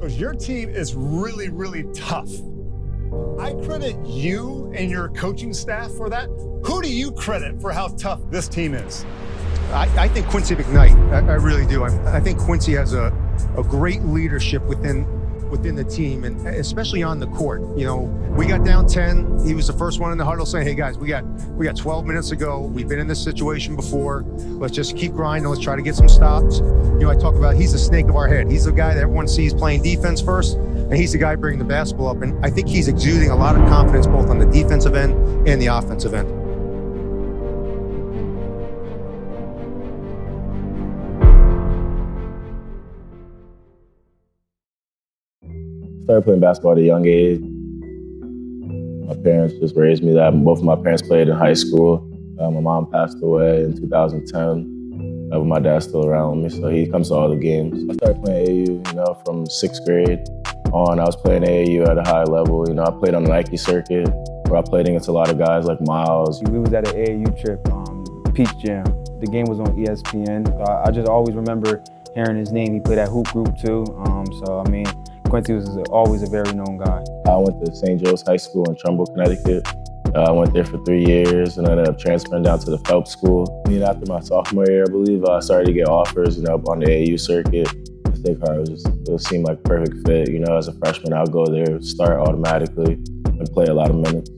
Because your team is really, really tough. I credit you and your coaching staff for that. Who do you credit for how tough this team is? I think Quincy McKnight. I really do. I think Quincy has a great leadership within the team, and especially on the court. You know, we got down 10. He was the first one in the huddle saying, "Hey guys, we got 12 minutes to go. We've been in this situation before. Let's just keep grinding. Let's try to get some stops." You know, I talk about he's the snake of our head. He's the guy that everyone sees playing defense first, and he's the guy bringing the basketball up. And I think he's exuding a lot of confidence both on the defensive end and the offensive end. Started playing basketball at a young age. My parents just raised me that. Both of my parents played in high school. My mom passed away in 2010, but my dad's still around with me, so he comes to all the games. I started playing AAU, from 6th grade on. I was playing AAU at a high level. I played on the Nike circuit, where I played against a lot of guys like Miles. We was at an AAU trip, Peach Jam. The game was on ESPN. I just always remember hearing his name. He played at Hoop Group too, Quincy was always a very known guy. I went to St. Joe's High School in Trumbull, Connecticut. I went there for 3 years and ended up transferring down to the Phelps School. After my sophomore year, I believe, I started to get offers, on the AAU circuit. The State Card it seemed like a perfect fit. As a freshman, I'll go there, start automatically, and play a lot of minutes.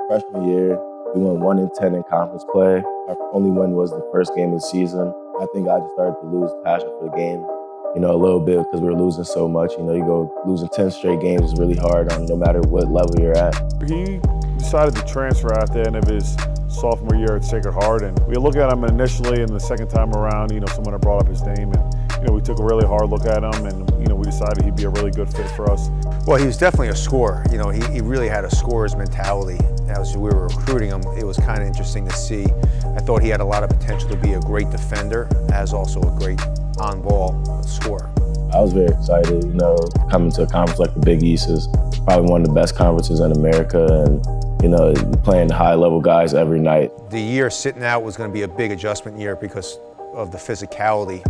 Freshman year, we went 1-10 in conference play. Our only win was the first game of the season. I think I just started to lose passion for the game. A little bit because we were losing so much. You go losing 10 straight games is really hard no matter what level you're at. He decided to transfer at the end of his sophomore year at Sacred Heart, and we looked at him initially, and the second time around, someone had brought up his name, and we took a really hard look at him, and we decided he'd be a really good fit for us. Well, he was definitely a scorer. He really had a scorer's mentality. As we were recruiting him, it was kind of interesting to see. I thought he had a lot of potential to be a great defender, as also a great on-ball scorer. I was very excited, coming to a conference like the Big East is probably one of the best conferences in America, and playing high-level guys every night. The year sitting out was going to be a big adjustment year because of the physicality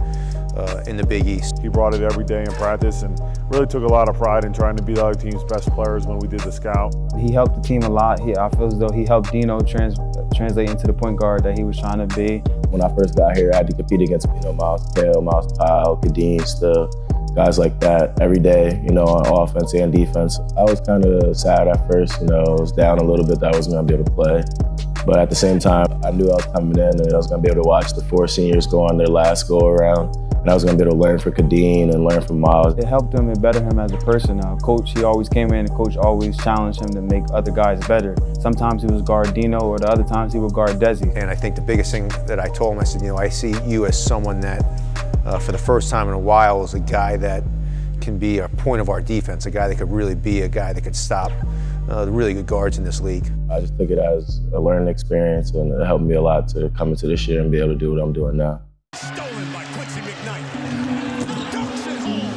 in the Big East. He brought it every day in practice and really took a lot of pride in trying to be the other team's best players when we did the scout. He helped the team a lot. I feel as though he helped Dino translate into the point guard that he was trying to be. When I first got here, I had to compete against Miles Tail, Miles Powell, Kadeem still, guys like that every day, on offense and defense. I was kind of sad at first, I was down a little bit that I wasn't going to be able to play. But at the same time, I knew I was coming in and I was going to be able to watch the 4 seniors go on their last go-around. And I was going to be able to learn from Kadeem and learn from Miles. It helped him and better him as a person. Coach, he always came in and coach always challenged him to make other guys better. Sometimes he was guard Dino, or the other times he would guard Desi. And I think the biggest thing that I told him, I said, I see you as someone that, for the first time in a while, is a guy that can be a point of our defense, a guy that could really be a guy that could stop the really good guards in this league. I just took it as a learning experience, and it helped me a lot to come into this year and be able to do what I'm doing now. Stolen by Quincy McKnight. Dunks it home.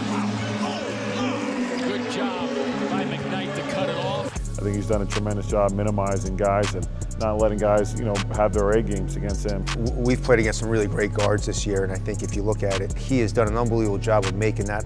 Good job by McKnight to cut it off. I think he's done a tremendous job minimizing guys and not letting guys, have their A games against him. We've played against some really great guards this year, and I think if you look at it, he has done an unbelievable job of making that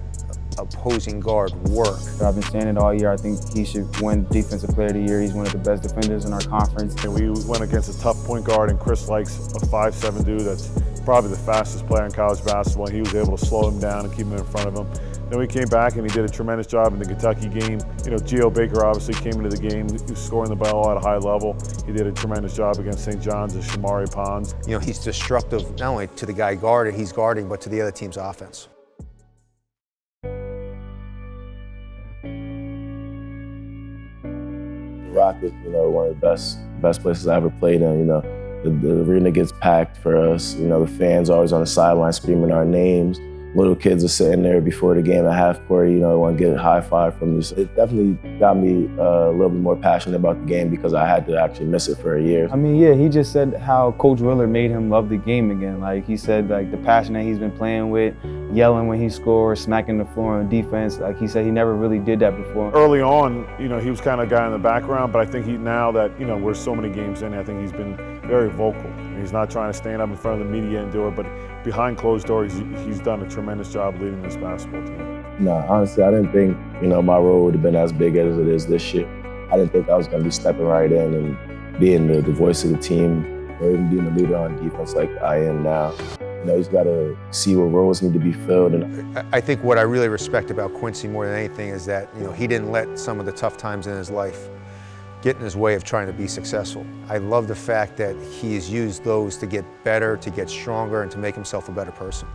opposing guard work. I've been saying it all year. I think he should win Defensive Player of the Year. He's one of the best defenders in our conference. And we went against a tough point guard, and Chris likes a 5'7" dude that's probably the fastest player in college basketball, and he was able to slow him down and keep him in front of him. Then we came back and he did a tremendous job in the Kentucky game. Geo Baker obviously came into the game. He was scoring the ball at a high level. He did a tremendous job against St. John's and Shamari Pons. He's destructive not only to the guy he's guarding, but to the other team's offense. Rock is, one of the best places I ever played in. The arena gets packed for us. The fans always on the sideline screaming our names. Little kids are sitting there before the game at half court, want to get a high five from me. So it definitely got me a little bit more passionate about the game because I had to actually miss it for a year. He just said how Coach Willard made him love the game again. He said, the passion that he's been playing with, yelling when he scores, smacking the floor on defense. He said he never really did that before. Early on, he was kind of a guy in the background, but I think now that, we're so many games in, I think he's been very vocal. He's not trying to stand up in front of the media and do it, but behind closed doors, he's done a tremendous job leading this basketball team. No, honestly, I didn't think, my role would have been as big as it is this year. I didn't think I was going to be stepping right in and being the voice of the team or even being the leader on defense like I am now. You just got to see what roles need to be filled. And I think what I really respect about Quincy more than anything is that, he didn't let some of the tough times in his life get in his way of trying to be successful. I love the fact that he has used those to get better, to get stronger, and to make himself a better person.